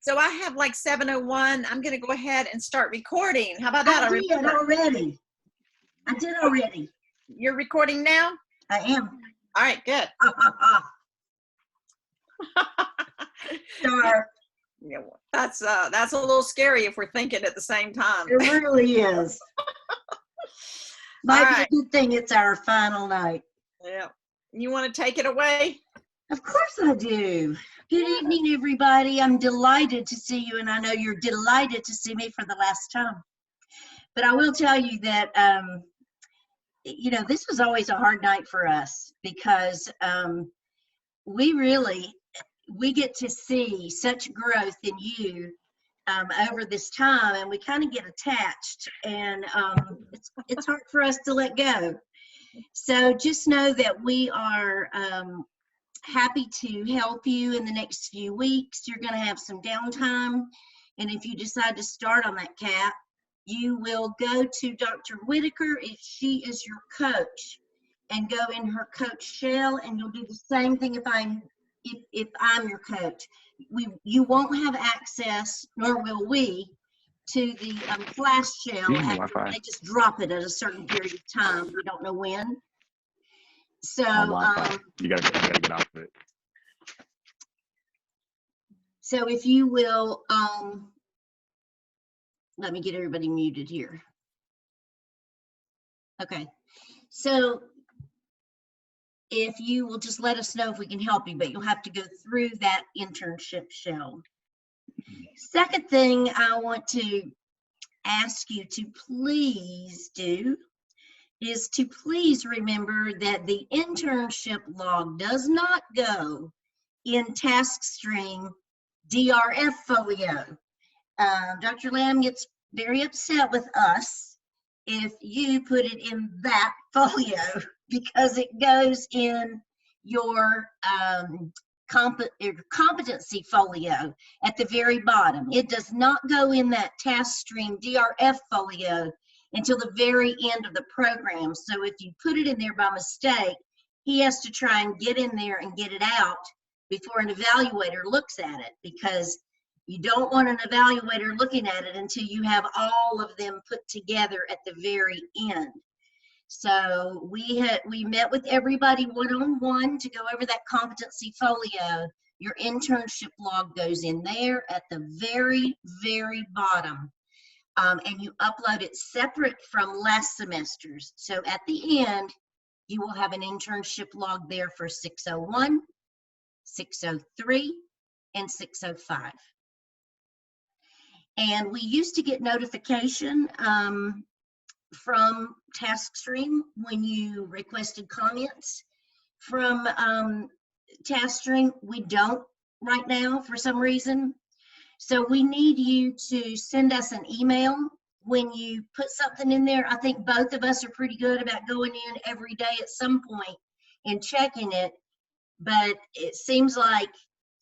So I have like 7:01. I'm going to go ahead and start recording. How about that? I did already. I did already. You're recording now? I am. All right, good. Star. Yeah, that's a little scary if we're thinking at the same time. It really is. Might be a good thing it's our final night. Yeah. You want to take it away? Of course I do. Good evening, everybody. I'm delighted to see you, and I know you're delighted to see me for the last time. But I will tell you that, you know, this was always a hard night for us because we get to see such growth in you over this time, and we kind of get attached, and it's hard for us to let go. So just know that we are happy to help you in the next few weeks. You're going to have some downtime, and if you decide to start on that CAP, you will go to Dr. Whitaker if she is your coach, and go in her coach shell, and you'll do the same thing if I'm your coach. You won't have access, nor will we, to the flash shell. They just drop it at a certain period of time. We don't know when. So you gotta get off of it. So if you will, let me get everybody muted here. Okay, so if you will just let us know if we can help you, but you'll have to go through that internship shell. Second thing I want to ask you to please do is to please remember that the internship log does not go in TaskStream DRF folio. Dr. Lamb gets very upset with us if you put it in that folio because it goes in your competency folio at the very bottom. It does not go in that TaskStream DRF folio until the very end of the program. So if you put it in there by mistake, he has to try and get in there and get it out before an evaluator looks at it, because you don't want an evaluator looking at it until you have all of them put together at the very end. So we met with everybody one-on-one to go over that competency folio. Your internship log goes in there at the very, very bottom. And you upload it separate from last semester's. So at the end, you will have an internship log there for 601, 603, and 605. And we used to get notification from TaskStream when you requested comments from TaskStream. We don't right now for some reason. So we need you to send us an email when you put something in there. I think both of us are pretty good about going in every day at some point and checking it, but it seems like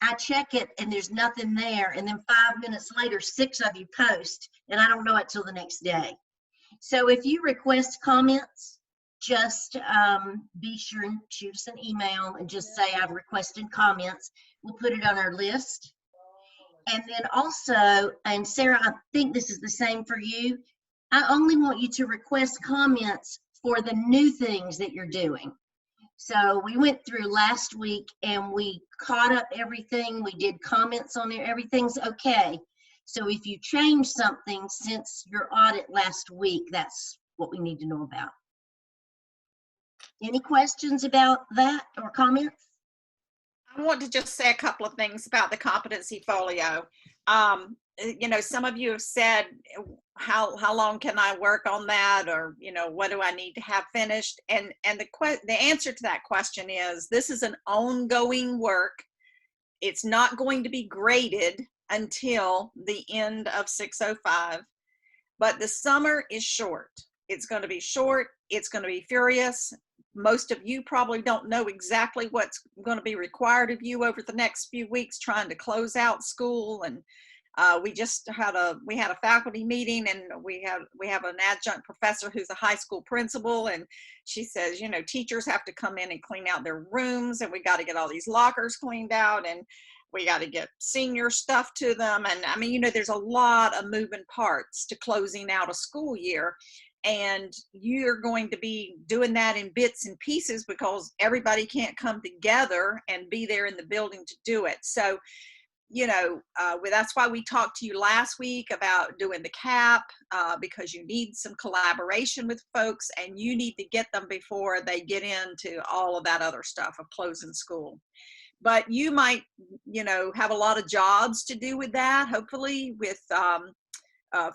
I check it and there's nothing there, and then 5 minutes later 6 of you post, and I don't know it till the next day. So if you request comments, just be sure and shoot us an email and just say I've requested comments. We'll put it on our list. And then also, and Sarah, I think this is the same for you, I only want you to request comments for the new things that you're doing. So we went through last week and we caught up everything. We did comments on there. Everything's okay. So if you change something since your audit last week, that's what we need to know about. Any questions about that or comments? I want to just say a couple of things about the competency folio. You know, some of you have said, how long can I work on that? Or, you know, what do I need to have finished? And the answer to that question is, this is an ongoing work. It's not going to be graded until the end of 605, but the summer is short. It's going to be short. It's going to be furious. Most of you probably don't know exactly what's going to be required of you over the next few weeks trying to close out school. And we just had a faculty meeting, and we have an adjunct professor who's a high school principal, and she says, you know, teachers have to come in and clean out their rooms, and we got to get all these lockers cleaned out. And We got to get senior stuff to them. And I mean, you know, there's a lot of moving parts to closing out a school year. And you're going to be doing that in bits and pieces because everybody can't come together and be there in the building to do it. So, you know, that's why we talked to you last week about doing the CAP, because you need some collaboration with folks and you need to get them before they get into all of that other stuff of closing school. But you might, you know, have a lot of jobs to do with that, hopefully, with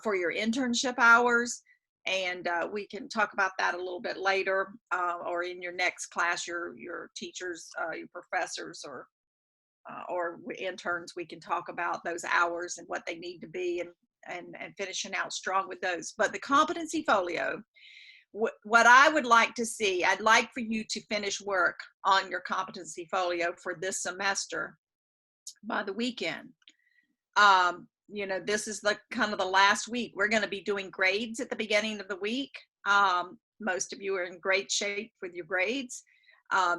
for your internship hours. And we can talk about that a little bit later, or in your next class, your teachers, your professors, or interns, we can talk about those hours and what they need to be, and finishing out strong with those. But the competency folio, what I would like to see, I'd like for you to finish work on your competency folio for this semester by the weekend. You know, this is the kind of the last week. We're going to be doing grades at the beginning of the week. Most of you are in great shape with your grades.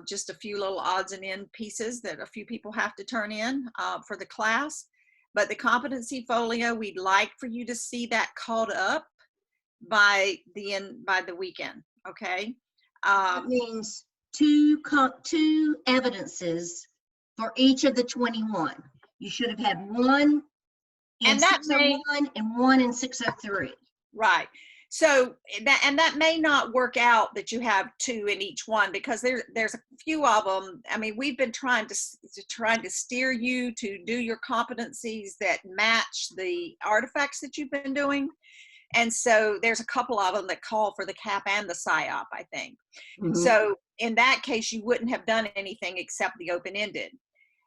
Just a few little odds and end pieces that a few people have to turn in for the class. But the competency folio, we'd like for you to see that caught up by the weekend. Okay. That means two evidences for each of the 21. You should have had one in 601 and one in 603. Right. So that may not work out that you have two in each one, because there's a few of them. I mean, we've been trying to steer you to do your competencies that match the artifacts that you've been doing. And so there's a couple of them that call for the CAP and the PSYOP, I think. Mm-hmm. So in that case, you wouldn't have done anything except the open-ended.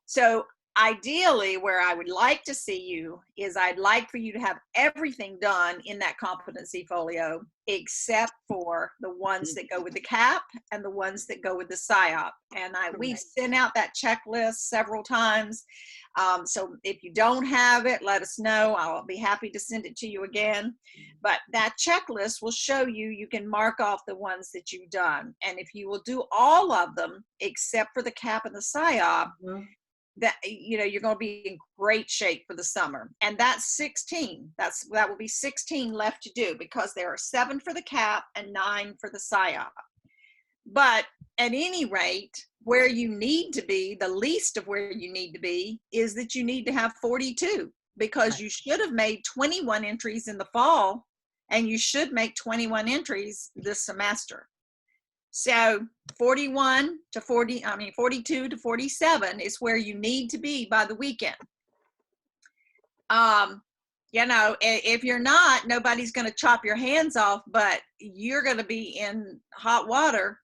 So ideally, where I would like to see you is I'd like for you to have everything done in that competency folio except for the ones that go with the CAP and the ones that go with the PSYOP. And we've sent out that checklist several times. So if you don't have it, let us know. I'll be happy to send it to you again. But that checklist will show you can mark off the ones that you've done. And if you will do all of them except for the CAP and the PSYOP, that, you know, you're going to be in great shape for the summer. And that's 16. That will be 16 left to do, because there are 7 for the CAP and 9 for the PSYOP. But at any rate, where you need to be, the least of where you need to be, is that you need to have 42, because you should have made 21 entries in the fall, and you should make 21 entries this semester. So 42 to 47 is where you need to be by the weekend. You know, if you're not, nobody's going to chop your hands off, but you're going to be in hot water.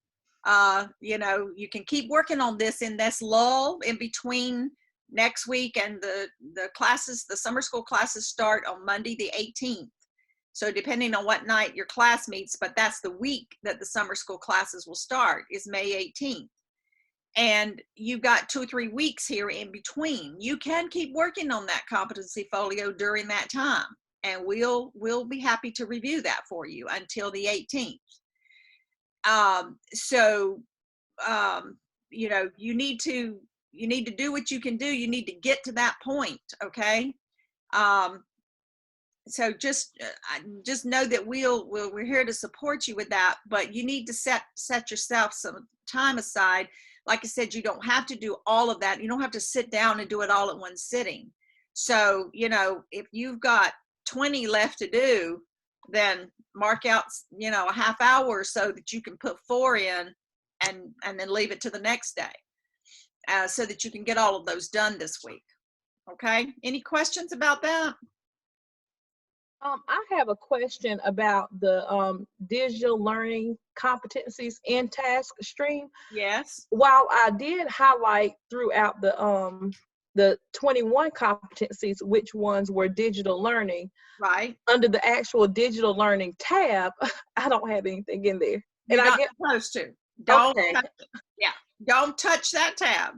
You know, you can keep working on this in this lull in between next week and the classes, the summer school classes start on Monday the 18th. So depending on what night your class meets, but that's the week that the summer school classes will start, is May 18th. And you've got 2 or 3 weeks here in between. You can keep working on that competency folio during that time, and we'll be happy to review that for you until the 18th. You know, you need to do what you can do. You need to get to that point. Okay. So just know that we're here to support you with that, but you need to set yourself some time aside. Like I said, you don't have to do all of that. You don't have to sit down and do it all at one sitting. So, you know, if you've got 20 left to do, then mark out, you know, a half hour so that you can put 4 in and then leave it to the next day, so that you can get all of those done this week. Okay. Any questions about that? I have a question about the digital learning competencies in task stream. Yes. While I did highlight throughout the 21 competencies which ones were digital learning, right, under the actual digital learning tab, I don't have anything in there. You're not supposed to. Don't touch it. Yeah, don't touch that tab.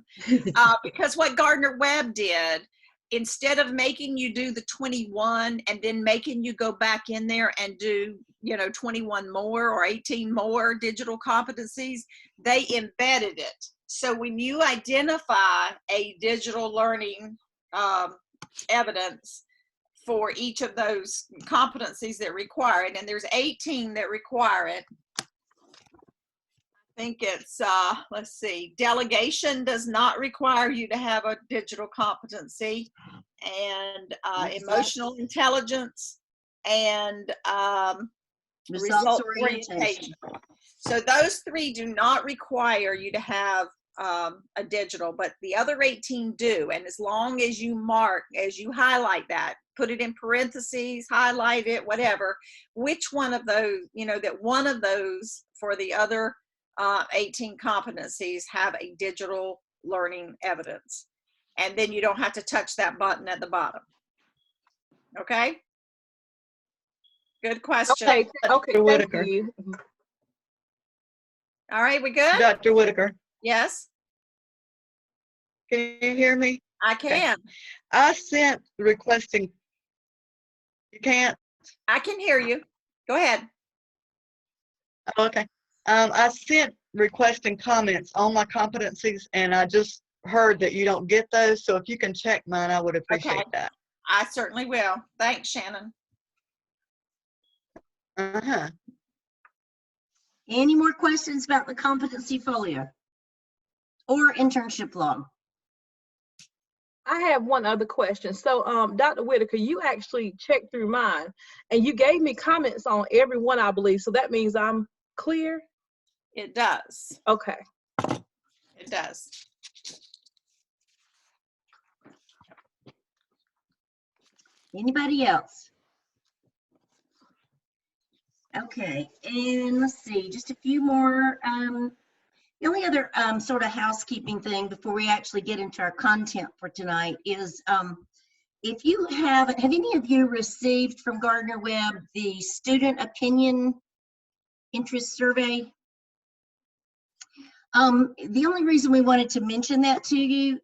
Because what Gardner Webb did, instead of making you do the 21 and then making you go back in there and do, you know, 21 more or 18 more digital competencies, they embedded it. So when you identify a digital learning evidence for each of those competencies that require it, and there's 18 that require it. I think it's, let's see, delegation does not require you to have a digital competency, and emotional intelligence, and result orientation. So those 3 do not require you to have a digital, but the other 18 do. And as long as you mark, as you highlight that, put it in parentheses, highlight it, whatever, which one of those, you know, that one of those for the other 18 competencies have a digital learning evidence. And then you don't have to touch that button at the bottom. Okay? Good question. Okay, okay, thank Whitaker. you. All right, we good? Dr. Whitaker, Yes, can you hear me? I can. I sent requesting. You can't? I can hear you. Go ahead. Oh, okay. I sent requesting comments on my competencies, and I just heard that you don't get those. So if you can check mine, I would appreciate Okay. that. I certainly will. Thanks, Shannon. Uh-huh. Any more questions about the competency folio or internship log? I have one other question. So, Dr. Whitaker, you actually checked through mine and you gave me comments on every one, I believe. So that means I'm clear? It does. Okay. It does. Anybody else? Okay, and let's see, just a few more. The only other sort of housekeeping thing before we actually get into our content for tonight is if you have any of you received from Gardner Webb the student opinion interest survey? The only reason we wanted to mention that to you,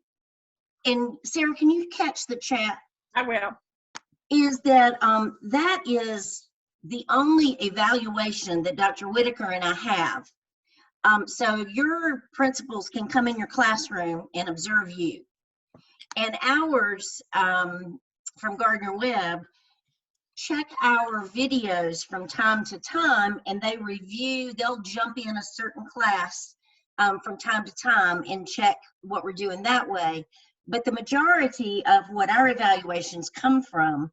and Sarah, can you catch the chat? I will. Is that that is the only evaluation that Dr. Whitaker and I have. So your principals can come in your classroom and observe you. And ours from Gardner Webb check our videos from time to time, and they review, they'll jump in a certain class from time to time and check what we're doing that way. But the majority of what our evaluations come from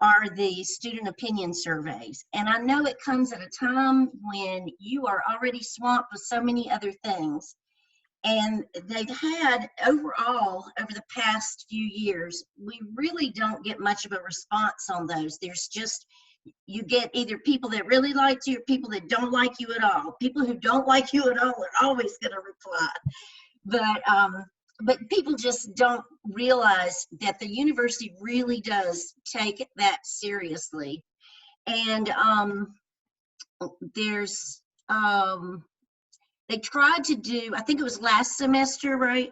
are the student opinion surveys. And I know it comes at a time when you are already swamped with so many other things. And they've had overall, over the past few years, we really don't get much of a response on those. There's just, you get either people that really like you or people that don't like you at all. People who don't like you at all are always gonna reply. But people just don't realize that the university really does take that seriously. And there's, they tried to do, I think it was last semester, right?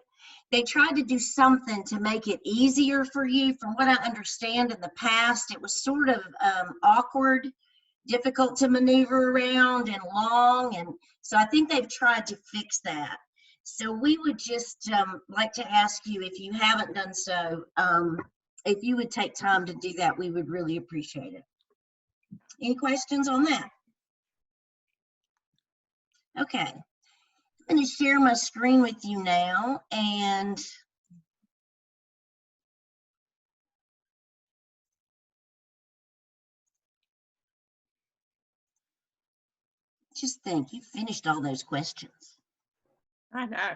They tried to do something to make it easier for you. From what I understand in the past, it was sort of awkward, difficult to maneuver around and long. And so I think they've tried to fix that. So we would just like to ask you, if you haven't done so, if you would take time to do that, we would really appreciate it. Any questions on that? Okay, I'm going to share my screen with you now, and just think, you finished all those questions. I know.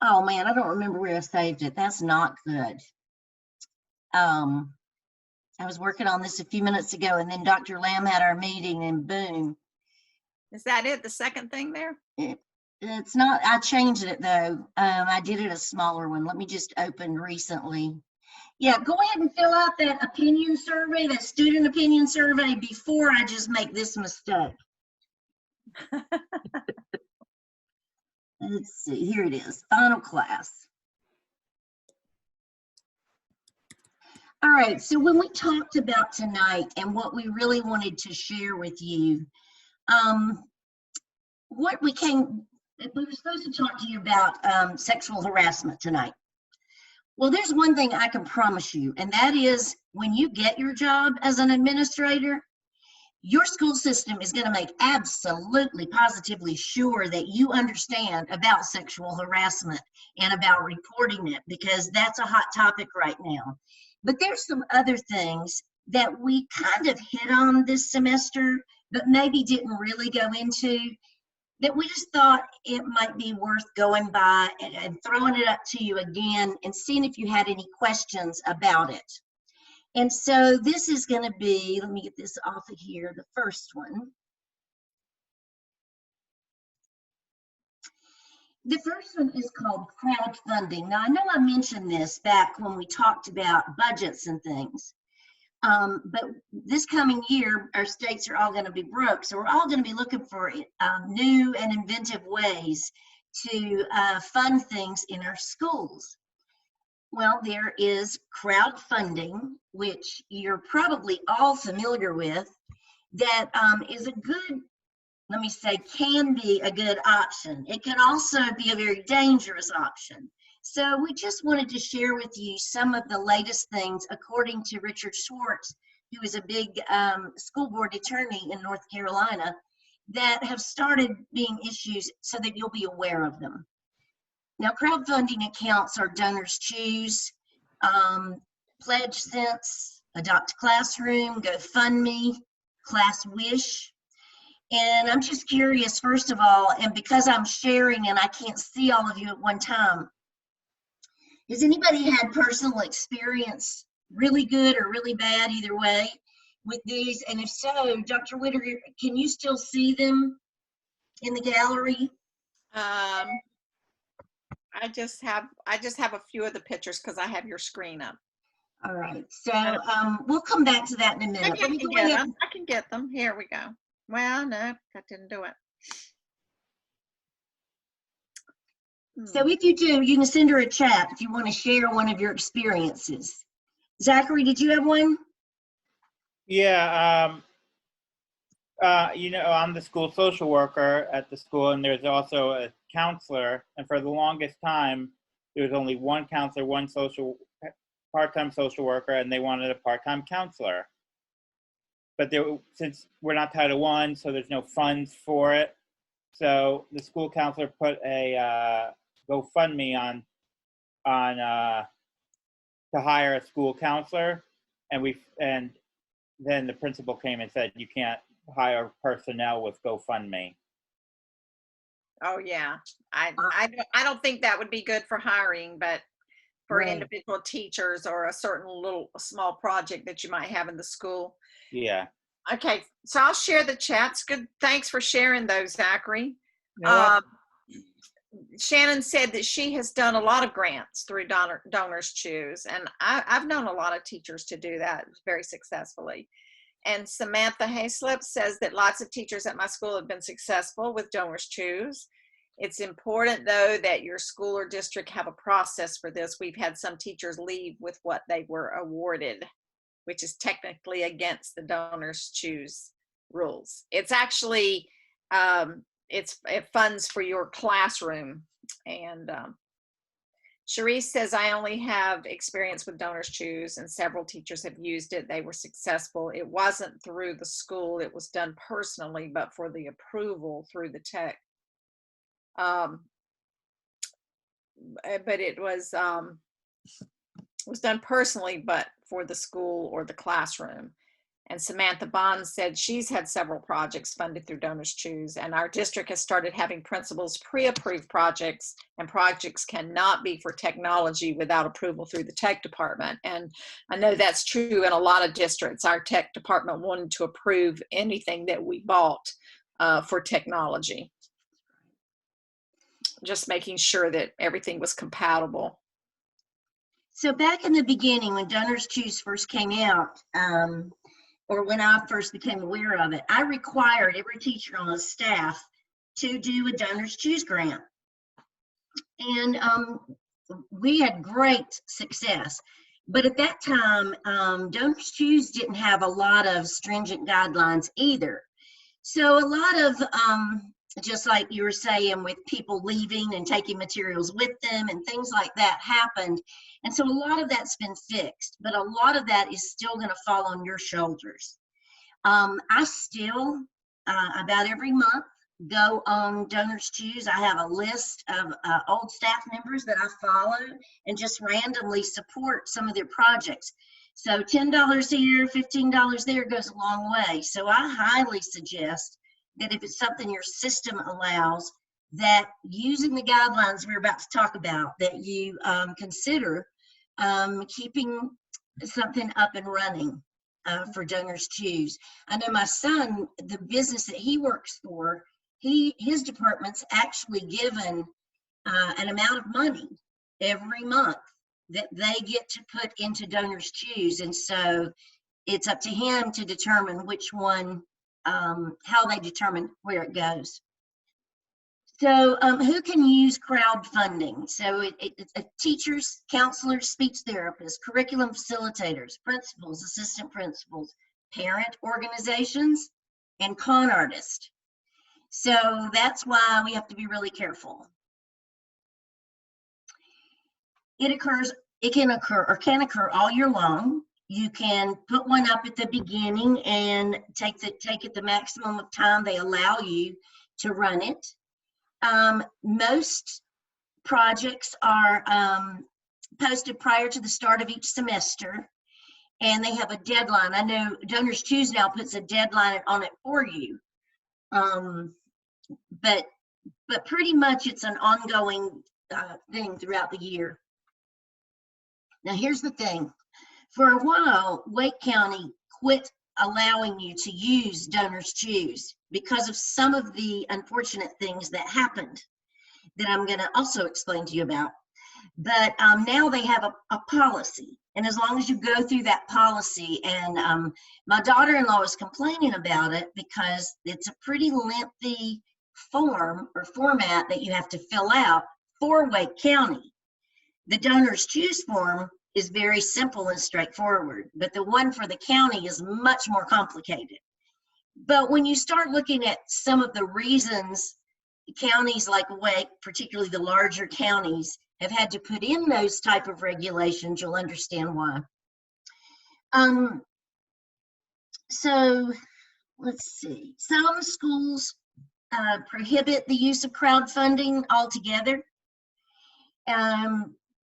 Oh man, I don't remember where I saved it. That's not good. I was working on this a few minutes ago, and then Dr. Lamb had our meeting, and boom. Is that it? The second thing there? It's not, I changed it though. I did it a smaller one. Let me just open recently. Yeah, go ahead and fill out that opinion survey, that student opinion survey, before I just make this mistake. Let's see, here it is, final class. All right, so when we talked about tonight and what we really wanted to share with you, we were supposed to talk to you about sexual harassment tonight. Well, there's one thing I can promise you, and that is when you get your job as an administrator, your school system is going to make absolutely positively sure that you understand about sexual harassment and about reporting it, because that's a hot topic right now. But there's some other things that we kind of hit on this semester, but maybe didn't really go into, that we just thought it might be worth going by and throwing it up to you again and seeing if you had any questions about it. And so this is going to be, let me get this off of here, the first one. The first one is called crowdfunding. Now, I know I mentioned this back when we talked about budgets and things. But this coming year, our states are all going to be broke. So we're all going to be looking for new and inventive ways to fund things in our schools. Well, there is crowdfunding, which you're probably all familiar with, that is a good, let me say, can be a good option. It can also be a very dangerous option. So we just wanted to share with you some of the latest things, according to Richard Schwartz, who is a big school board attorney in North Carolina, that have started being issues so that you'll be aware of them. Now, crowdfunding accounts are DonorsChoose, PledgeSense, Adopt a Classroom, GoFundMe, ClassWish. And I'm just curious, first of all, and because I'm sharing and I can't see all of you at one time, has anybody had personal experience, really good or really bad, either way, with these? And if so, Dr. Witter, can you still see them in the gallery? I just have a few of the pictures because I have your screen up. All right, so we'll come back to that in a minute. Let me go ahead. I can get them. Here we go. Well, no, that didn't do it. So if you do, you can send her a chat if you want to share one of your experiences. Zachary, did you have one? Yeah, you know, I'm the school social worker at the school, and there's also a counselor. And for the longest time, there was only one counselor, one part-time social worker, and they wanted a part-time counselor. But since we're not Title I, so there's no funds for it. So the school counselor put a GoFundMe on to hire a school counselor, and then the principal came and said you can't hire personnel with GoFundMe. Oh yeah, I don't think that would be good for hiring, but for Right. individual teachers or a certain small project that you might have in the school. Yeah. Okay, so I'll share the chats. Good, thanks for sharing those, Zachary. You know what? Shannon said that she has done a lot of grants through DonorsChoose, and I've known a lot of teachers to do that very successfully. And Samantha Hayslip says that lots of teachers at my school have been successful with DonorsChoose. It's important, though, that your school or district have a process for this. We've had some teachers leave with what they were awarded, which is technically against the DonorsChoose rules. It's actually it funds for your classroom. And Cherise says, I only have experience with DonorsChoose, and several teachers have used it. They were successful. It wasn't through the school. It was done personally, but for the approval through the tech. But it was done personally, but for the school or the classroom. And Samantha Bond said she's had several projects funded through DonorsChoose, and our district has started having principals pre-approve projects, and projects cannot be for technology without approval through the tech department. And I know that's true in a lot of districts. Our tech department wanted to approve anything that we bought for technology. Just making sure that everything was compatible. So back in the beginning, when DonorsChoose first came out, or when I first became aware of it, I required every teacher on the staff to do a DonorsChoose grant. And we had great success. But at that time, DonorsChoose didn't have a lot of stringent guidelines either. So a lot of, just like you were saying, with people leaving and taking materials with them and things like that happened. And so a lot of that's been fixed, but a lot of that is still going to fall on your shoulders. I still, about every month, go on Donors Choose. I have a list of old staff members that I follow and just randomly support some of their projects. So $10 here, $15 there goes a long way. So I highly suggest that if it's something your system allows, that using the guidelines we're about to talk about, that you consider keeping something up and running for Donors Choose. I know my son, the business that he works for, his department's actually given an amount of money every month that they get to put into Donors Choose. And so it's up to him to determine which one, how they determine where it goes. So who can use crowdfunding? So it's teachers, counselors, speech therapists, curriculum facilitators, principals, assistant principals, parent organizations, and con artists. So that's why we have to be really careful. It can occur all year long. You can put one up at the beginning and take it the maximum of time they allow you to run it. Most projects are posted prior to the start of each semester, and they have a deadline. I know Donors Choose now puts a deadline on it for you, but pretty much it's an ongoing thing throughout the year. Now here's the thing. For a while, Wake County quit allowing you to use Donors Choose because of some of the unfortunate things that happened that I'm going to also explain to you about. But now they have a policy, and as long as you go through that policy, and my daughter-in-law is complaining about it because it's a pretty lengthy form or format that you have to fill out for Wake County. The Donors Choose form is very simple and straightforward, but the one for the county is much more complicated. But when you start looking at some of the reasons counties like Wake, particularly the larger counties, have had to put in those type of regulations, you'll understand why. So let's see. Some schools prohibit the use of crowdfunding altogether.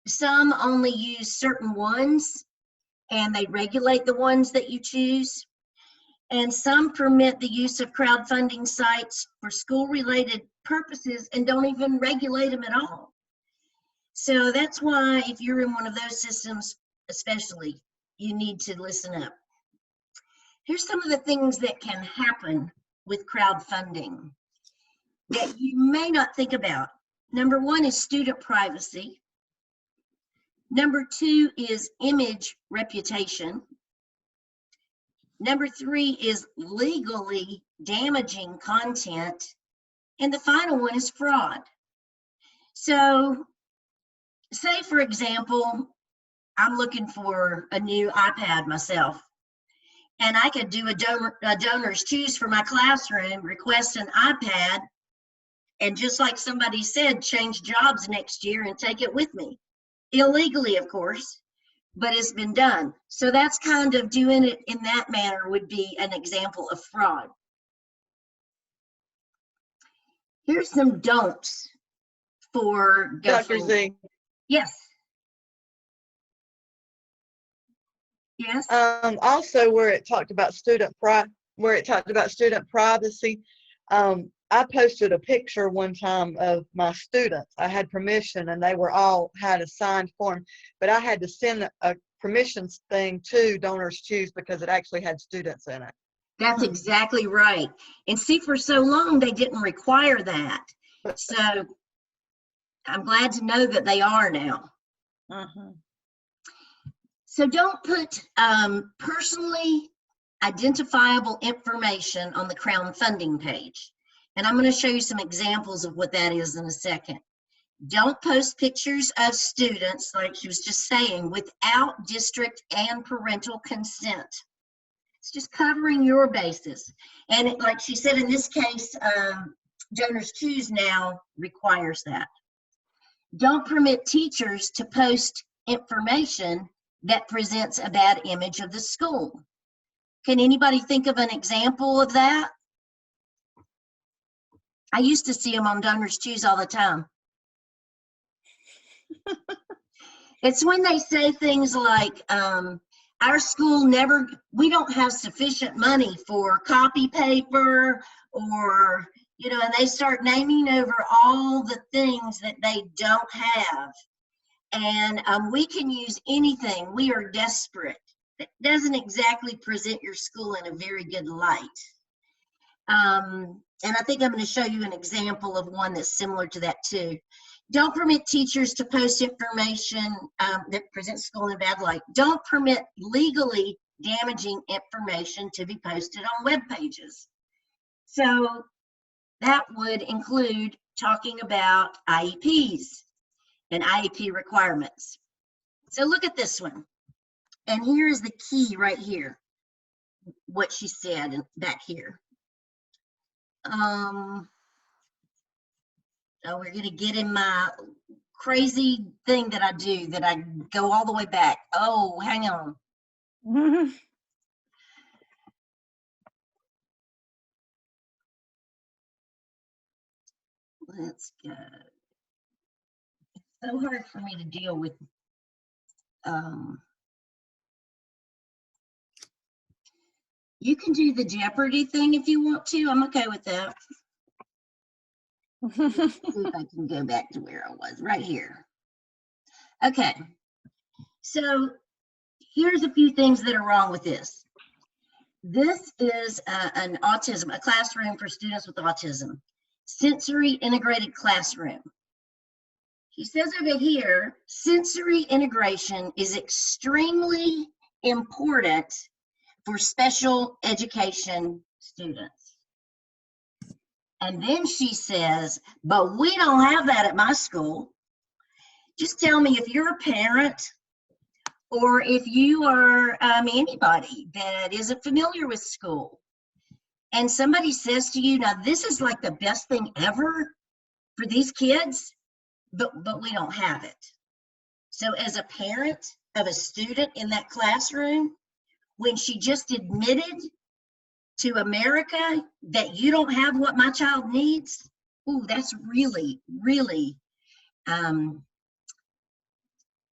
Some only use certain ones, and they regulate the ones that you choose. And some permit the use of crowdfunding sites for school-related purposes and don't even regulate them at all. So that's why if you're in one of those systems, especially, you need to listen up. Here's some of the things that can happen with crowdfunding that you may not think about. Number one is student privacy. Number two is image reputation. Number three is legally damaging content. And the final one is fraud. So say, for example, I'm looking for a new iPad myself, and I could do a Donors Choose for my classroom, request an iPad, and just like somebody said, change jobs next year and take it with me. Illegally, of course, but it's been done. So that's kind of doing it in that manner would be an example of fraud. Here's some don'ts for Dr. GoFundMe. Z. Yes. Yes. Also, where it talked about student privacy, I posted a picture one time of my students. I had permission, and they were all had a signed form, but I had to send a permissions thing to Donors Choose because it actually had students in it. That's exactly right. And see, for so long, they didn't require that. So I'm glad to know that they are now. So don't put personally identifiable information on the crowdfunding page. And I'm going to show you some examples of what that is in a second. Don't post pictures of students, like she was just saying, without district and parental consent. It's just covering your bases. And like she said, in this case, Donors Choose now requires that. Don't permit teachers to post information that presents a bad image of the school. Can anybody think of an example of that? I used to see them on Donors Choose all the time. It's when they say things like, our school we don't have sufficient money for copy paper, or, you know, and they start naming over all the things that they don't have. And we can use anything. We are desperate. It doesn't exactly present your school in a very good light. And I think I'm going to show you an example of one that's similar to that too. Don't permit teachers to post information that presents school in a bad light. Don't permit legally damaging information to be posted on web pages. So that would include talking about IEPs and IEP requirements. So look at this one. And here is the key right here, what she said back here. Oh, we're going to get in my crazy thing that I do, that I go all the way back. Oh, hang on. Let's go. It's so hard for me to deal with. You can do the Jeopardy thing if you want to. I'm okay with that. See if I can go back to where I was, right here. Okay, so here's a few things that are wrong with this. This is a classroom for students with autism, sensory integrated classroom. She says over here, sensory integration is extremely important for special education students. And then she says, but we don't have that at my school. Just tell me, if you're a parent, or if you are anybody that isn't familiar with school, and somebody says to you, now this is like the best thing ever for these kids, but we don't have it. So as a parent of a student in that classroom, when she just admitted to America that you don't have what my child needs, ooh, that's really, really,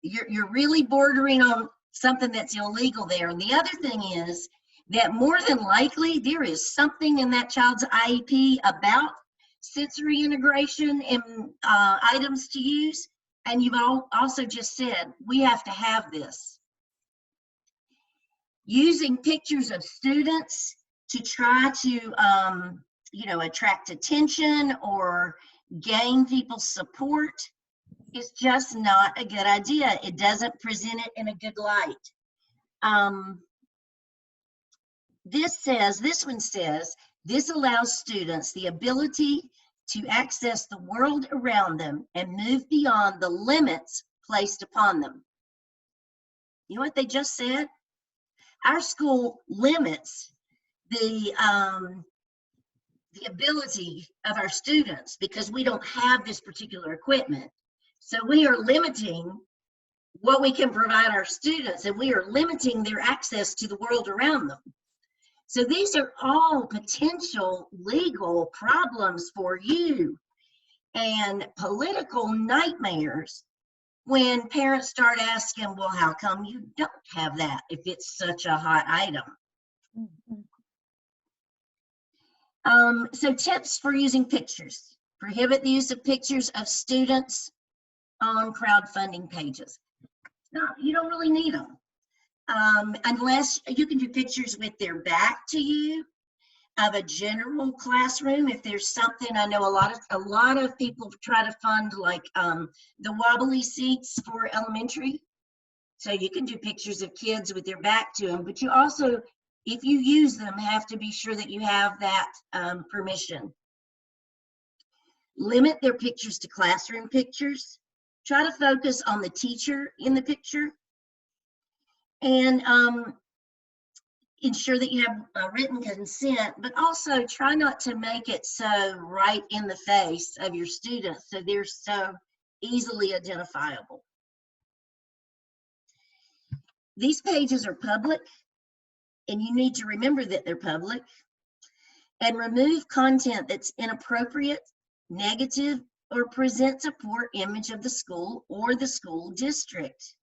you're really bordering on something that's illegal there. And the other thing is that more than likely there is something in that child's IEP about sensory integration and items to use. And you've also just said, we have to have this. Using pictures of students to try to, attract attention or gain people's support is just not a good idea. It doesn't present it in a good light. This one says, this allows students the ability to access the world around them and move beyond the limits placed upon them. You know what they just said? Our school limits the ability of our students because we don't have this particular equipment. So we are limiting what we can provide our students, and we are limiting their access to the world around them. So these are all potential legal problems for you and political nightmares when parents start asking, well, how come you don't have that if it's such a hot item? So tips for using pictures. Prohibit the use of pictures of students on crowdfunding pages. No, you don't really need them. Unless you can do pictures with their back to you of a general classroom. If there's something, I know a lot of people try to fund like the wobbly seats for elementary. So you can do pictures of kids with their back to them, but you also, if you use them, have to be sure that you have that permission. Limit their pictures to classroom pictures. Try to focus on the teacher in the picture. And ensure that you have written consent, but also try not to make it so right in the face of your students so they're so easily identifiable. these pages are public, and you need to remember that they're public, and remove content that's inappropriate, negative, or presents a poor image of the school or the school district.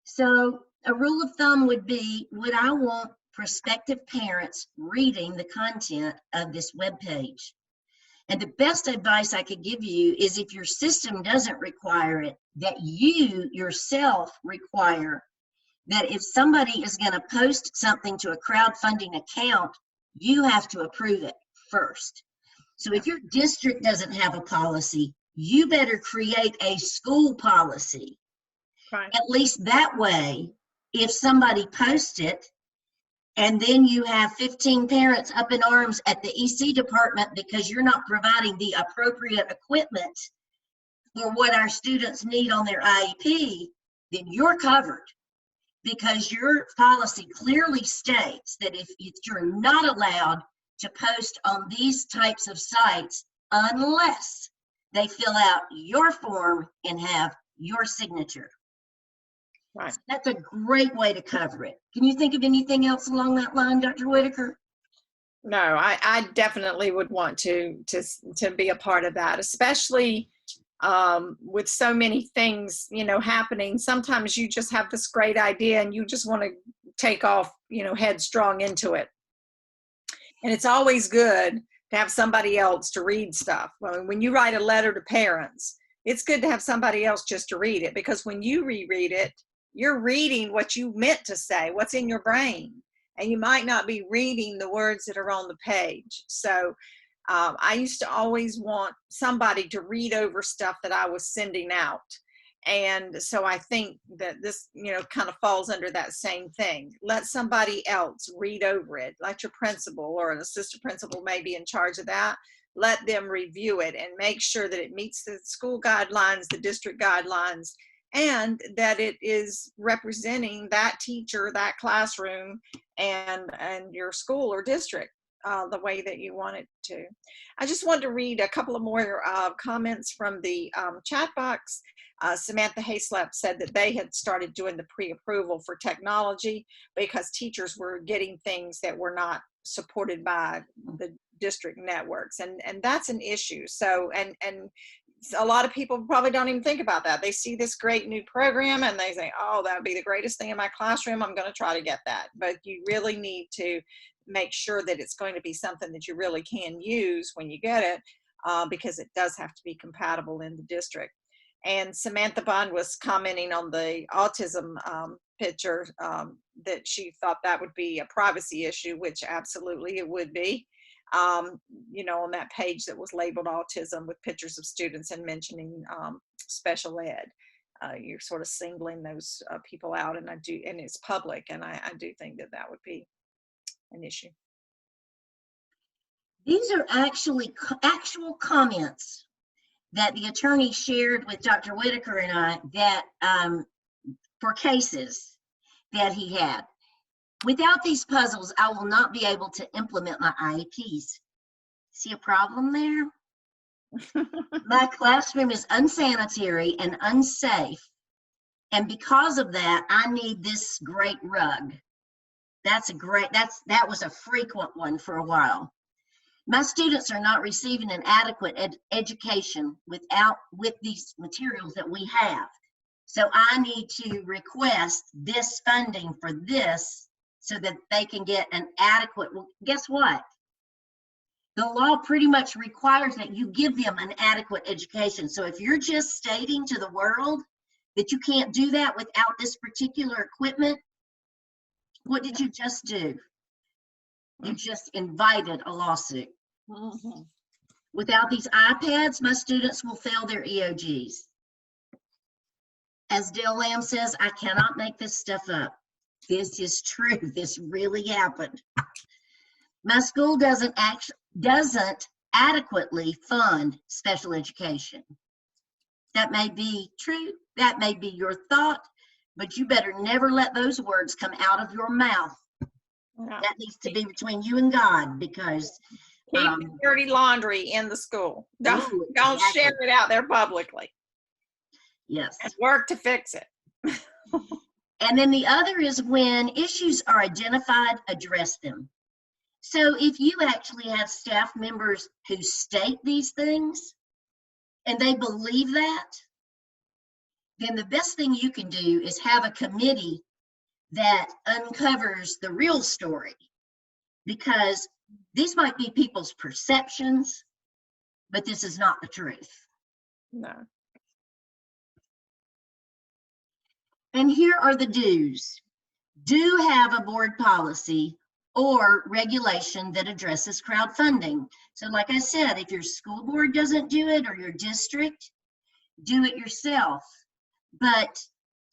So a rule of thumb would be, would I want prospective parents reading the content of this web page? And the best advice I could give you is, if your system doesn't require it, that you yourself require that if somebody is going to post something to a crowdfunding account, you have to approve it first. So if your district doesn't have a policy, you better create a school policy. Right. At least that way, if somebody posts it, and then you have 15 parents up in arms at the EC department because you're not providing the appropriate equipment for what our students need on their IEP, then you're covered, because your policy clearly states that if you're not allowed to post on these types of sites unless they fill out your form and have your signature. Right. That's a great way to cover it. Can you think of anything else along that line, Dr. Whitaker? No, I definitely would want to be a part of that, especially with so many things, happening. Sometimes you just have this great idea and you just want to take off, headstrong into it. And it's always good to have somebody else to read stuff. When you write a letter to parents, it's good to have somebody else just to read it, because when you reread it, you're reading what you meant to say, what's in your brain, and you might not be reading the words that are on the page. So I used to always want somebody to read over stuff that I was sending out. And so I think that this, kind of falls under that same thing. Let somebody else read over it. Let your principal or an assistant principal may be in charge of that. Let them review it and make sure that it meets the school guidelines, the district guidelines, and that it is representing that teacher, that classroom, and your school or district the way that you want it to. I just wanted to read a couple of more comments from the chat box. Samantha Hayslep said that they had started doing the pre-approval for technology because teachers were getting things that were not supported by the district networks, and that's an issue. So and a lot of people probably don't even think about that. They see this great new program and they say, oh, that would be the greatest thing in my classroom, I'm going to try to get that. But you really need to make sure that it's going to be something that you really can use when you get it, because it does have to be compatible in the district. And Samantha Bond was commenting on the autism picture, that she thought that would be a privacy issue, which absolutely it would be. On that page that was labeled autism with pictures of students and mentioning special ed, you're sort of singling those people out, and it's public, and I do think that would be an issue. These are actually actual comments that the attorney shared with Dr. Whitaker and I, that for cases that he had. Without these puzzles, I will not be able to implement my IEPs. See a problem there? My classroom is unsanitary and unsafe, and because of that, I need this great rug. That was a frequent one for a while. My students are not receiving an adequate education with these materials that we have. So I need to request this funding for this so that they can get an adequate, well, guess what? The law pretty much requires that you give them an adequate education. So if you're just stating to the world that you can't do that without this particular equipment, what did you just do? You just invited a lawsuit. Mm-hmm. Without these iPads, my students will fail their EOGs. As Dale Lamb says, I cannot make this stuff up. This is true. This really happened. My school doesn't adequately fund special education. That may be true. That may be your thought, but you better never let those words come out of your mouth. Yeah. That needs to be between you and God, because Keep the dirty laundry in the school. Don't exactly. share it out there publicly. Yes. And work to fix it. And then the other is when issues are identified, address them. So if you actually have staff members who state these things and they believe that, then the best thing you can do is have a committee that uncovers the real story, because these might be people's perceptions, but this is not the truth. No. And here are the do's. Do have a board policy or regulation that addresses crowdfunding. So like I said, if your school board doesn't do it or your district, do it yourself. But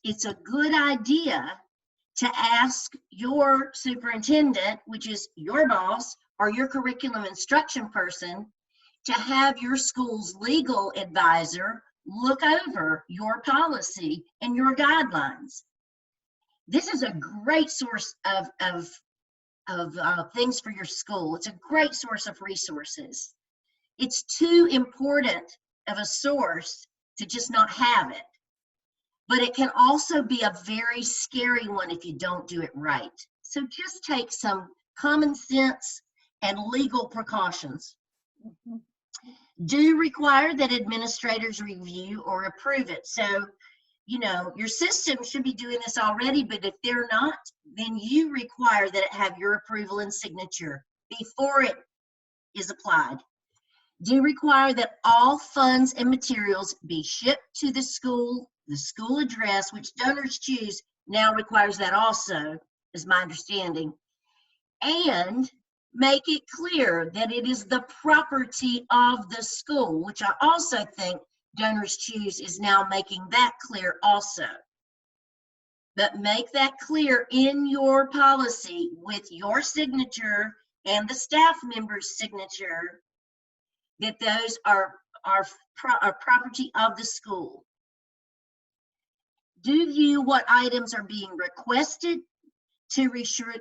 it's a good idea to ask your superintendent, which is your boss, or your curriculum instruction person, to have your school's legal advisor look over your policy and your guidelines. This is a great source of things for your school. It's a great source of resources. It's too important of a source to just not have it. But it can also be a very scary one if you don't do it right. So just take some common sense and legal precautions. Mhm. Do require that administrators review or approve it. So, you know, your system should be doing this already, but if they're not, then you require that it have your approval and signature before it is applied. Do require that all funds and materials be shipped to the school address, which Donors Choose now requires that also, is my understanding. And make it clear that it is the property of the school, which I also think Donors Choose is now making that clear also. But make that clear in your policy with your signature and the staff member's signature that those are property of the school. Do view what items are being requested to ensure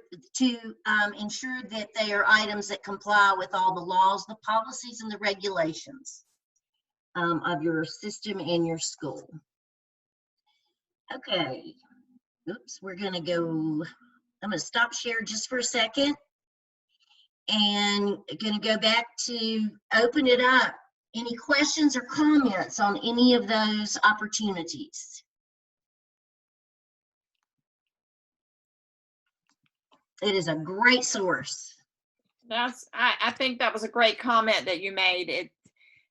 that they are items that comply with all the laws, the policies, and the regulations of your system and your school. Okay, oops, we're gonna go, I'm gonna stop share just for a second and gonna go back to open it up. Any questions or comments on any of those opportunities? It is a great source. I think that was a great comment that you made.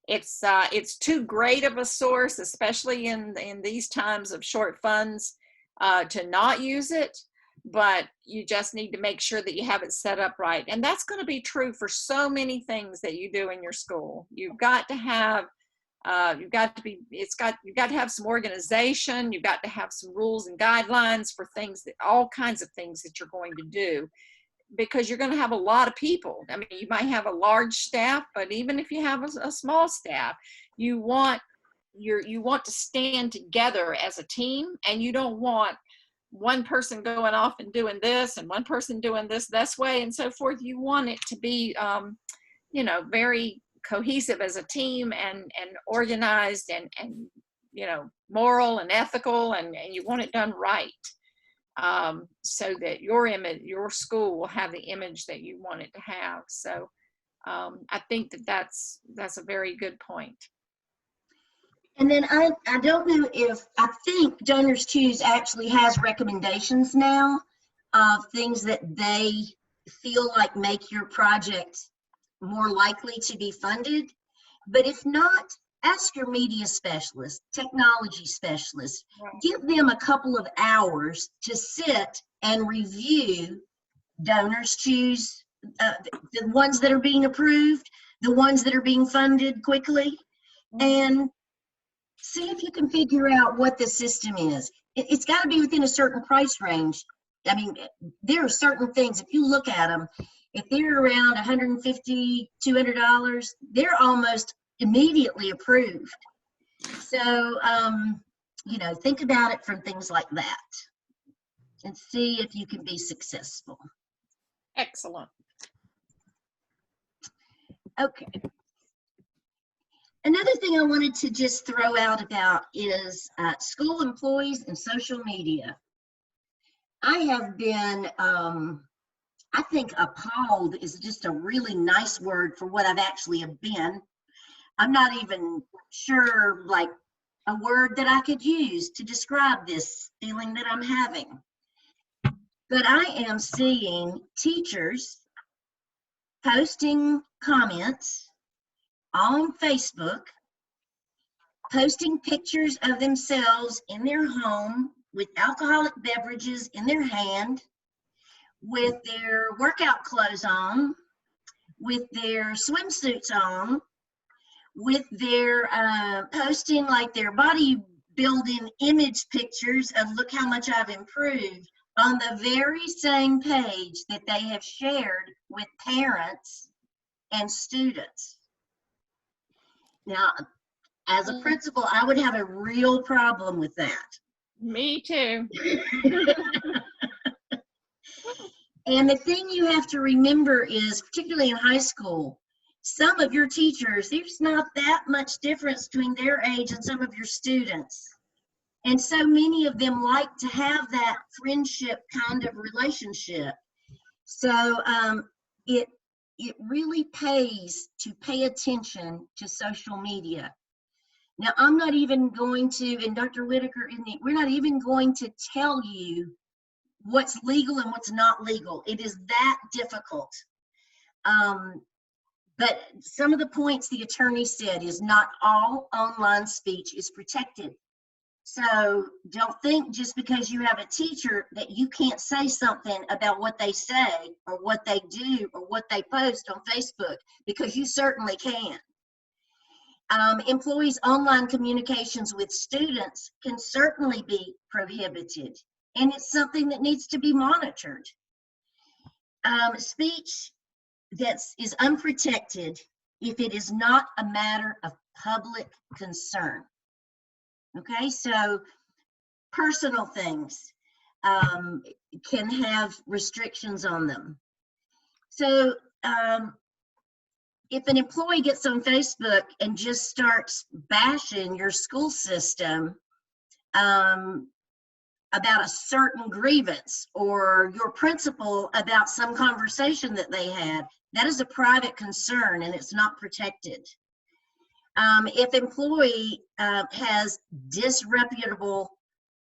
It's too great of a source, especially in these times of short funds, to not use it. But you just need to make sure that you have it set up right, and that's going to be true for so many things that you do in your school. You've got to have you've got to have some organization. You've got to have some rules and guidelines for things, that all kinds of things that you're going to do, because you're going to have a lot of people. I mean, you might have a large staff, but even if you have a small staff, you want to stand together as a team, and you don't want one person going off and doing this and one person doing this way and so forth. You want it to be you know, very cohesive as a team, and organized, and you know, moral and ethical, and you want it done right, so that your school will have the image that you want it to have. So I think that's a very good point. And then I don't know if, I think Donors Choose actually has recommendations now of things that they feel like make your project more likely to be funded. But if not, ask your media specialist, technology specialist, give them a couple of hours to sit and review Donors Choose, the ones that are being approved, the ones that are being funded quickly, and see if you can figure out what the system is. It's got to be within a certain price range. I mean, there are certain things, if you look at them, if they're around $150, $200, they're almost immediately approved. So, you know, think about it from things like that and see if you can be successful. Excellent. Okay. Another thing I wanted to just throw out about is school employees and social media. I have been, I think appalled is just a really nice word for what I've actually have been. I'm not even sure, like, a word that I could use to describe this feeling that I'm having. But I am seeing teachers posting comments on Facebook, posting pictures of themselves in their home with alcoholic beverages in their hand, with their workout clothes on, with their swimsuits on, with their posting like their bodybuilding image pictures of look how much I've improved on the very same page that they have shared with parents and students. Now, as a principal, I would have a real problem with that. Me too. And the thing you have to remember is, particularly in high school, some of your teachers, there's not that much difference between their age and some of your students. And so many of them like to have that friendship kind of relationship. So it really pays to pay attention to social media. Now, I'm not even going to, and Dr. Whitaker, we're not even going to tell you what's legal and what's not legal. It is that difficult. But some of the points the attorney said is not all online speech is protected. So don't think just because you have a teacher that you can't say something about what they say or what they do or what they post on Facebook, because you certainly can. Employees' online communications with students can certainly be prohibited, and it's something that needs to be monitored. Speech that is unprotected if it is not a matter of public concern. Okay, so personal things can have restrictions on them. So if an employee gets on Facebook and just starts bashing your school system about a certain grievance, or your principal about some conversation that they had, that is a private concern and it's not protected. If employee has disreputable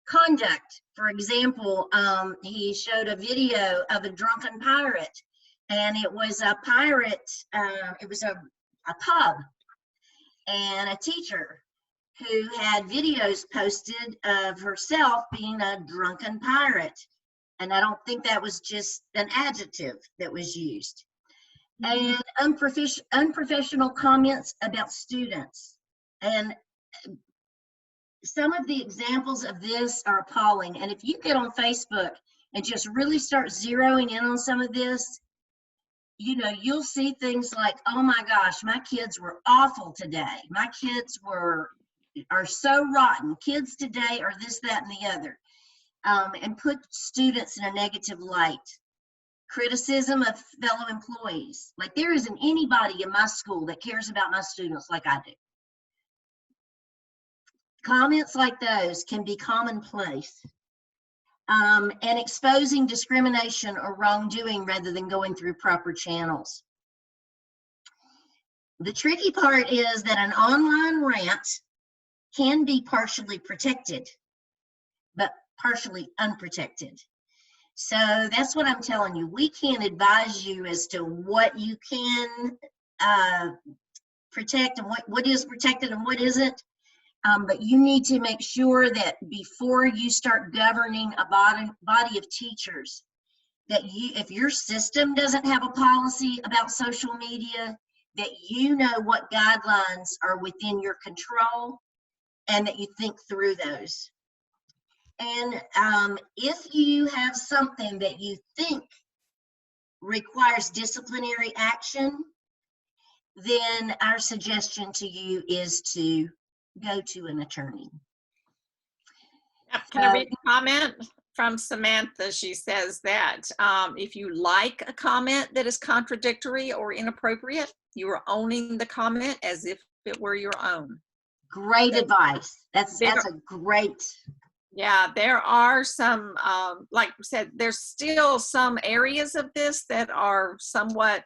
conduct, for example, he showed a video of a drunken pirate, and it was a pirate, it was a pub, and a teacher who had videos posted of herself being a drunken pirate. And I don't think that was just an adjective that was used. And unprofessional comments about students. And some of the examples of this are appalling. And if you get on Facebook and just really start zeroing in on some of this, you know, you'll see things like, oh my gosh, my kids were awful today. My kids are so rotten. Kids today are this, that, and the other. And put students in a negative light. Criticism of fellow employees. Like, there isn't anybody in my school that cares about my students like I do. Comments like those can be commonplace. And exposing discrimination or wrongdoing rather than going through proper channels. The tricky part is that an online rant can be partially protected, but partially unprotected. So that's what I'm telling you. We can't advise you as to what you can protect and what is protected and what isn't. But you need to make sure that before you start governing a body of teachers, that if your system doesn't have a policy about social media, that you know what guidelines are within your control and that you think through those. And if you have something that you think requires disciplinary action, then our suggestion to you is to go to an attorney. Can I read a comment from Samantha? She says that if you like a comment that is contradictory or inappropriate, you are owning the comment as if it were your own. Great advice. That's a great. Yeah, there are some, like I said, there's still some areas of this that are somewhat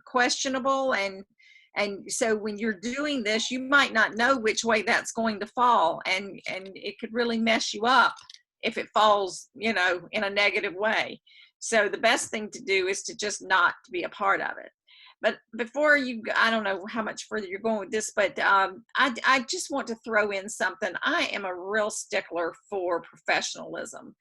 questionable, and so when you're doing this, you might not know which way that's going to fall, and it could really mess you up if it falls, you know, in a negative way. So the best thing to do is to just not to be a part of it. But before you, I don't know how much further you're going with this, but I just want to throw in something. I am a real stickler for professionalism.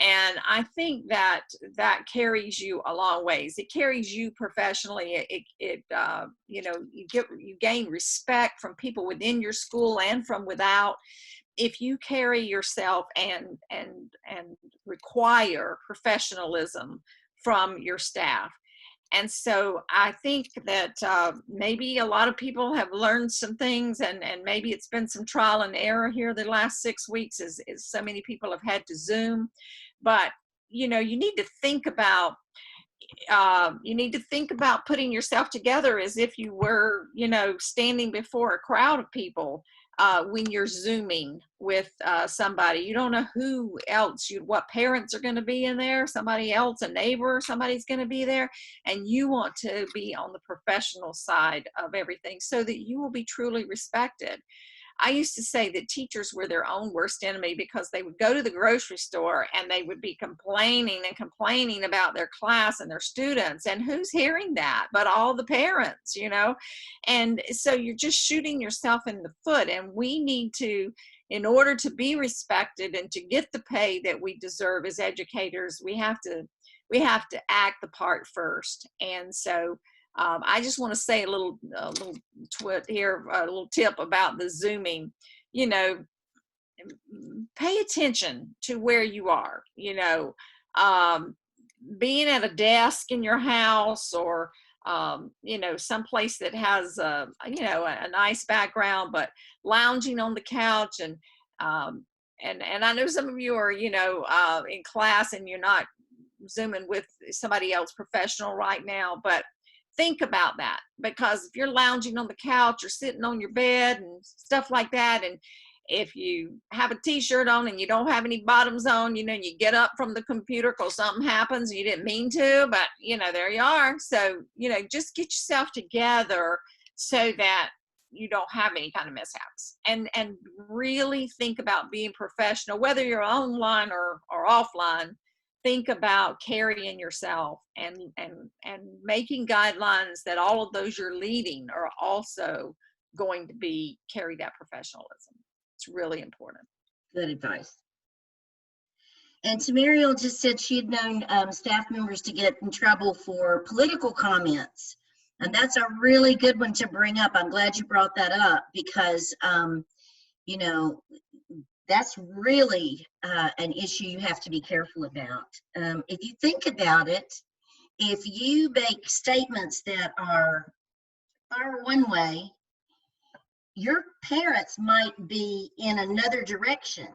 And I think that that carries you a long ways. It carries you professionally. You know, you gain respect from people within your school and from without if you carry yourself and require professionalism from your staff. And so I think that maybe a lot of people have learned some things, and maybe it's been some trial and error here the last 6 weeks as so many people have had to Zoom. But, you know, you need to think about putting yourself together as if you were, you know, standing before a crowd of people when you're Zooming with somebody. You don't know who else, what parents are going to be in there, somebody else, a neighbor, somebody's going to be there, and you want to be on the professional side of everything so that you will be truly respected. I used to say that teachers were their own worst enemy because they would go to the grocery store and they would be complaining and complaining about their class and their students. And who's hearing that but all the parents, you know? And so you're just shooting yourself in the foot. And we need to, in order to be respected and to get the pay that we deserve as educators, we have to act the part first. And so I just want to say a little tip about the Zooming. You know, pay attention to where you are. You know, being at a desk in your house or you know, someplace that has you know, a nice background, but lounging on the couch and I know some of you are, you know, in class and you're not Zooming with somebody else professional right now, but think about that, because if you're lounging on the couch or sitting on your bed and stuff like that, and if you have a t-shirt on and you don't have any bottoms on, you know, you get up from the computer because something happens and you didn't mean to, but you know, there you are. So, you know, just get yourself together so that you don't have any kind of mishaps, and really think about being professional, whether you're online or offline. Think about carrying yourself and making guidelines that all of those you're leading are also going to be carry that professionalism. It's really important. Good advice. And Tamariel just said she had known staff members to get in trouble for political comments. And that's a really good one to bring up. I'm glad you brought that up because, you know, that's really an issue you have to be careful about. If you think about it, if you make statements that are one way, your parents might be in another direction.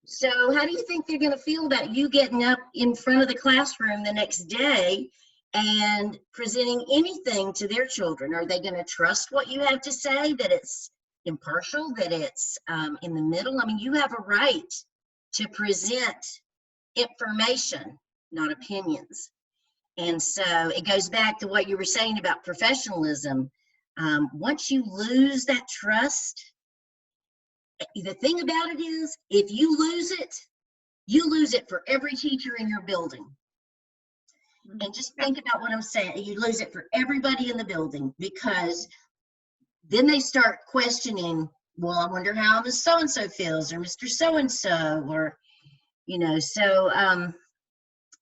So how do you think they're going to feel about you getting up in front of the classroom the next day and presenting anything to their children? Are they going to trust what you have to say, that it's impartial, that it's in the middle? I mean, you have a right to present information, not opinions. And so it goes back to what you were saying about professionalism. Once you lose that trust, the thing about it is, if you lose it for every teacher in your building. And just think about what I'm saying. You lose it for everybody in the building, because then they start questioning, well, I wonder how Miss so-and-so feels, or Mr. So-and-so, or, you know, so,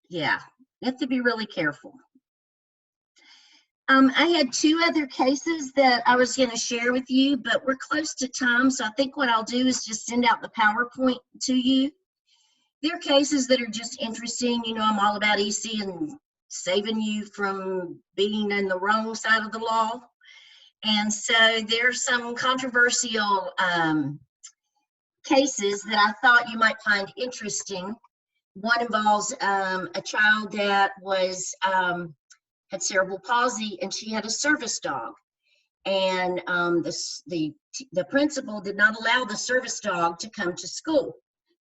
yeah, you have to be really careful. I had 2 other cases that I was going to share with you, but we're close to time, so I think what I'll do is just send out the PowerPoint to you. They're cases that are just interesting. You know, I'm all about EC and saving you from being in the wrong side of the law. And so there's some controversial cases that I thought you might find interesting. One involves a child that was had cerebral palsy, and she had a service dog. And the principal did not allow the service dog to come to school.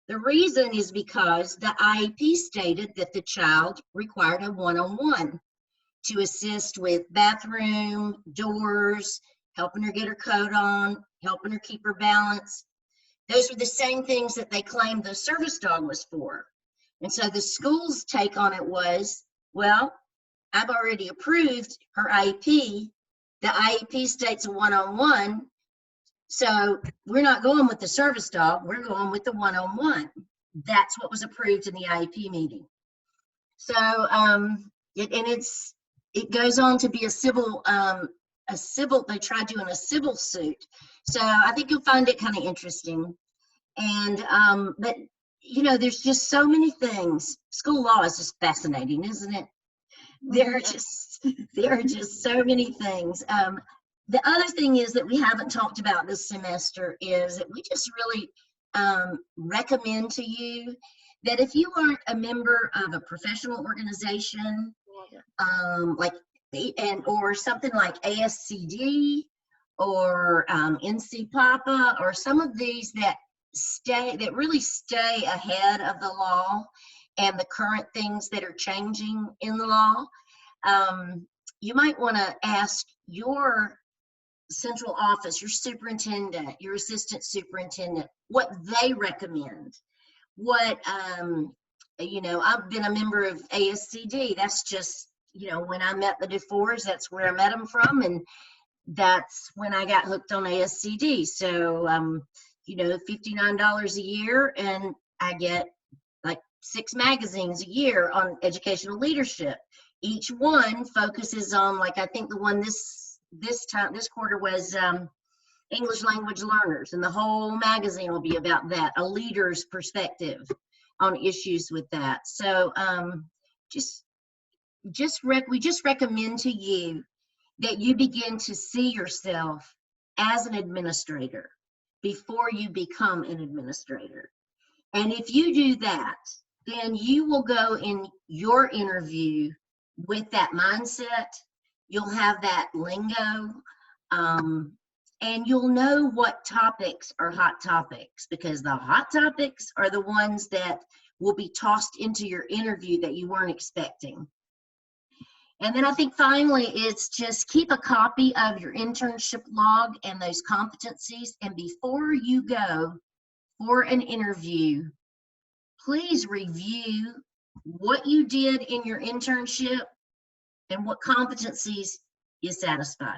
The reason is because the IEP stated that the child required a one-on-one to assist with bathroom, doors, helping her get her coat on, helping her keep her balance. Those were the same things that they claimed the service dog was for. And so the school's take on it was, well, I've already approved her IEP. The IEP states a one-on-one. So we're not going with the service dog, we're going with the one-on-one. That's what was approved in the IEP meeting. So it goes on to be a civil, they tried doing a civil suit. So I think you'll find it kind of interesting. And, but you know, there's just so many things. School law is just fascinating, isn't it? There are just so many things. The other thing is that we haven't talked about this semester is that we just really recommend to you that if you aren't a member of a professional organization, or something like ASCD or NC-PAPA or some of these that really stay ahead of the law and the current things that are changing in the law, you might want to ask your central office, your superintendent, your assistant superintendent, what they recommend. What, you know, I've been a member of ASCD. That's just, you know, when I met the DeFores, that's where I met them from. And that's when I got hooked on ASCD. So, you know, $59 a year, and I get like 6 magazines a year on educational leadership. Each one focuses on, like, I think the one this quarter was English language learners, and the whole magazine will be about that, a leader's perspective on issues with that. So we just recommend to you that you begin to see yourself as an administrator before you become an administrator. And if you do that, then you will go in your interview with that mindset. You'll have that lingo, and you'll know what topics are hot topics, because the hot topics are the ones that will be tossed into your interview that you weren't expecting. And then I think finally, it's just keep a copy of your internship log and those competencies. And before you go for an interview, please review what you did in your internship and what competencies you satisfied.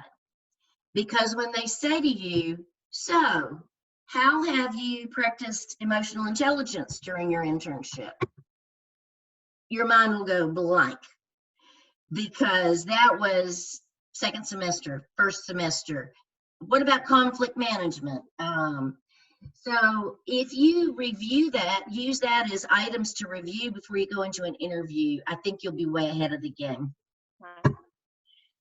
Because when they say to you, so how have you practiced emotional intelligence during your internship? Your mind will go blank, because that was second semester, first semester. What about conflict management? So if you review that, use that as items to review before you go into an interview, I think you'll be way ahead of the game. Right.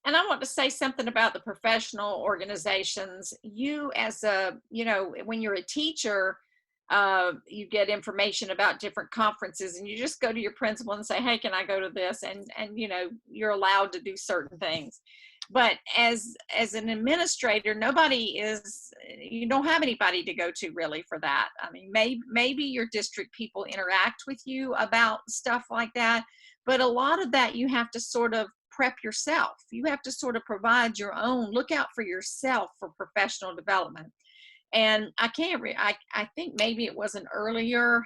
And I want to say something about the professional organizations. You as a, you know, when you're a teacher, you get information about different conferences, and you just go to your principal and say, hey, can I go to this? And you know, you're allowed to do certain things. But as an administrator, you don't have anybody to go to really for that. I mean, maybe your district people interact with you about stuff like that, but a lot of that you have to sort of prep yourself. You have to sort of provide your own, look out for yourself for professional development. And I think maybe it was an earlier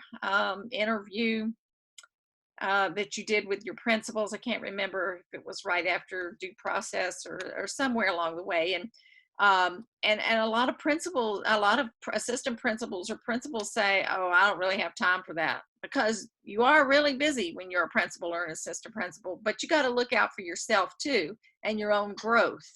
interview that you did with your principals. I can't remember if it was right after due process or somewhere along the way. And a lot of principals, a lot of assistant principals or principals say, oh, I don't really have time for that, because you are really busy when you're a principal or an assistant principal, but you got to look out for yourself too and your own growth.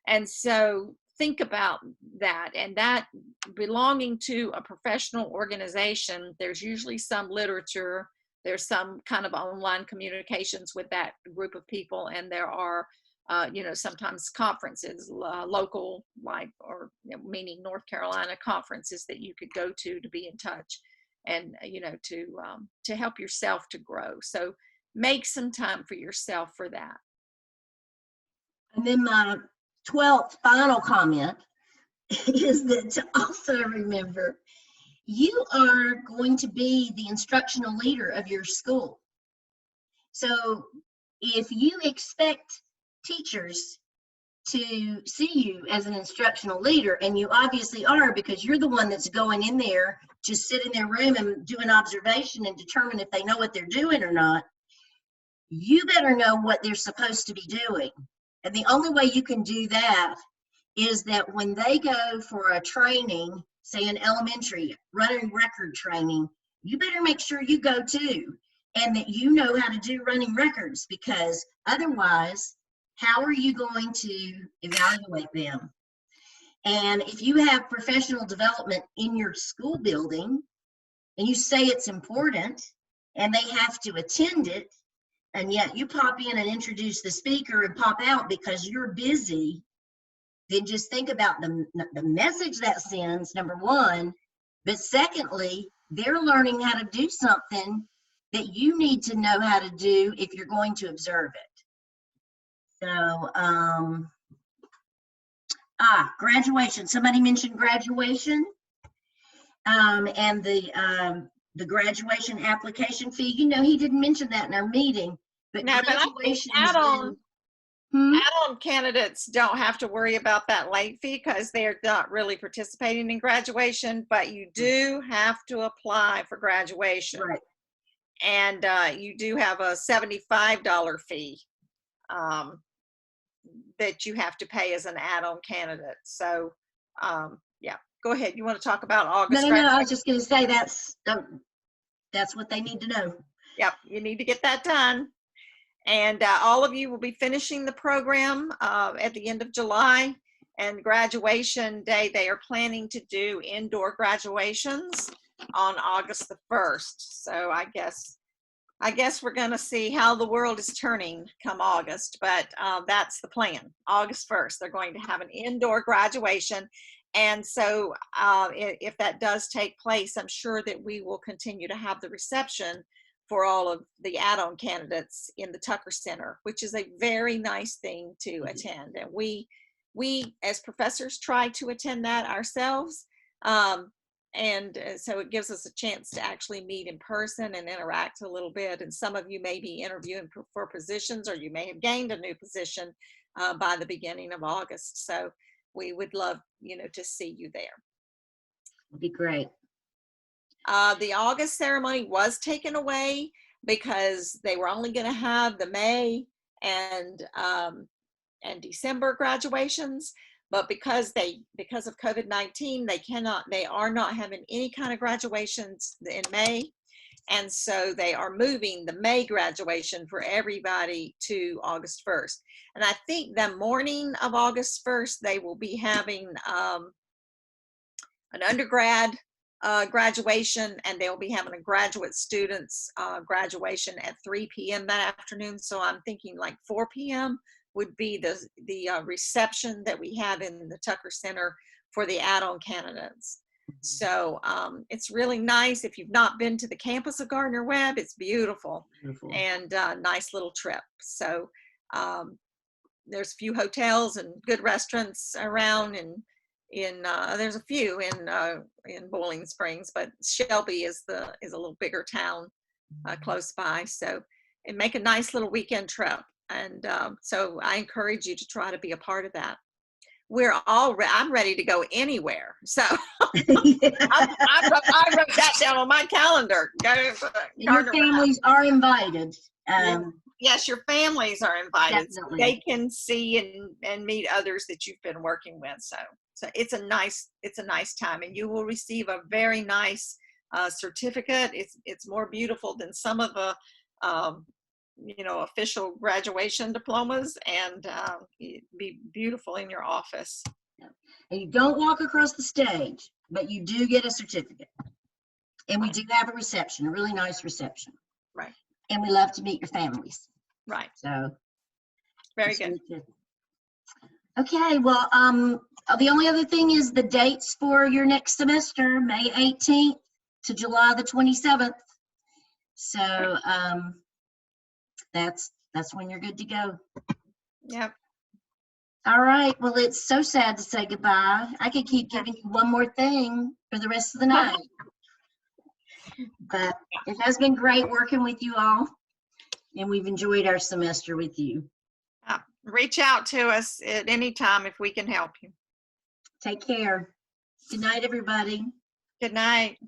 And so think about that, and that belonging to a professional organization, there's usually some literature, there's some kind of online communications with that group of people, and there are you know, sometimes conferences, local, like, or you know, meaning North Carolina conferences that you could go to be in touch, and you know, to help yourself to grow. So make some time for yourself for that. And then my 12th final comment is that to also remember, you are going to be the instructional leader of your school. So if you expect teachers to see you as an instructional leader, and you obviously are because you're the one that's going in there to sit in their room and do an observation and determine if they know what they're doing or not, you better know what they're supposed to be doing. And the only way you can do that is that when they go for a training, say an elementary running record training, you better make sure you go too, and that you know how to do running records, because otherwise, how are you going to evaluate them? And if you have professional development in your school building and you say it's important and they have to attend it, and yet you pop in and introduce the speaker and pop out because you're busy, then just think about the message that sends, number one. But secondly, they're learning how to do something that you need to know how to do if you're going to observe it. So, graduation. Somebody mentioned graduation, and the graduation application fee. You know, he didn't mention that in our meeting, but No, but I think graduation. add-on candidates don't have to worry about that late fee because they're not really participating in graduation, but you do have to apply for graduation. Right. And you do have a $75 fee that you have to pay as an add-on candidate. So, yeah, go ahead. You want to talk about August? No, I was just going to say that's what they need to know. Yep, you need to get that done. And all of you will be finishing the program at the end of July. And graduation day, they are planning to do indoor graduations on August the 1st. So I guess we're going to see how the world is turning come August, but that's the plan. August 1st, they're going to have an indoor graduation. And so if that does take place, I'm sure that we will continue to have the reception for all of the add-on candidates in the Tucker Center, which is a very nice thing to attend. And we as professors try to attend that ourselves. And so it gives us a chance to actually meet in person and interact a little bit. And some of you may be interviewing for positions, or you may have gained a new position by the beginning of August. So we would love, to see you there. It'd be great. The August ceremony was taken away because they were only going to have the May and December graduations. But because of COVID-19, they are not having any kind of graduations in May. And so they are moving the May graduation for everybody to August 1st. And I think the morning of August 1st, they will be having an undergrad graduation, and they'll be having a graduate students graduation at 3 p.m. that afternoon. So I'm thinking like 4 p.m. would be the reception that we have in the Tucker Center for the add-on candidates. So it's really nice. If you've not been to the campus of Gardner-Webb, it's beautiful. And nice little trip. So there's a few hotels and good restaurants around, and there's a few in Boiling Springs, but Shelby is a little bigger town close by. So and make a nice little weekend trip. And so I encourage you to try to be a part of that. I'm ready to go anywhere. So I wrote that down on my calendar. Your families are invited. Yes, your families are invited. So Definitely. they can see and meet others that you've been working with. So it's a nice time, and you will receive a very nice certificate. It's more beautiful than some of the official graduation diplomas, and be beautiful in your office. And you don't walk across the stage, but you do get a certificate. And we do have a reception, a really nice reception. Right. And we love to meet your families. Right. So Very good. Okay, well, the only other thing is the dates for your next semester, May 18th to July the 27th. So that's when you're good to go. Yep. All right, well, it's so sad to say goodbye. I could keep giving you one more thing for the rest of the night. But it has been great working with you all, and we've enjoyed our semester with you. Reach out to us at any time if we can help you. Take care. Good night, everybody. Good night.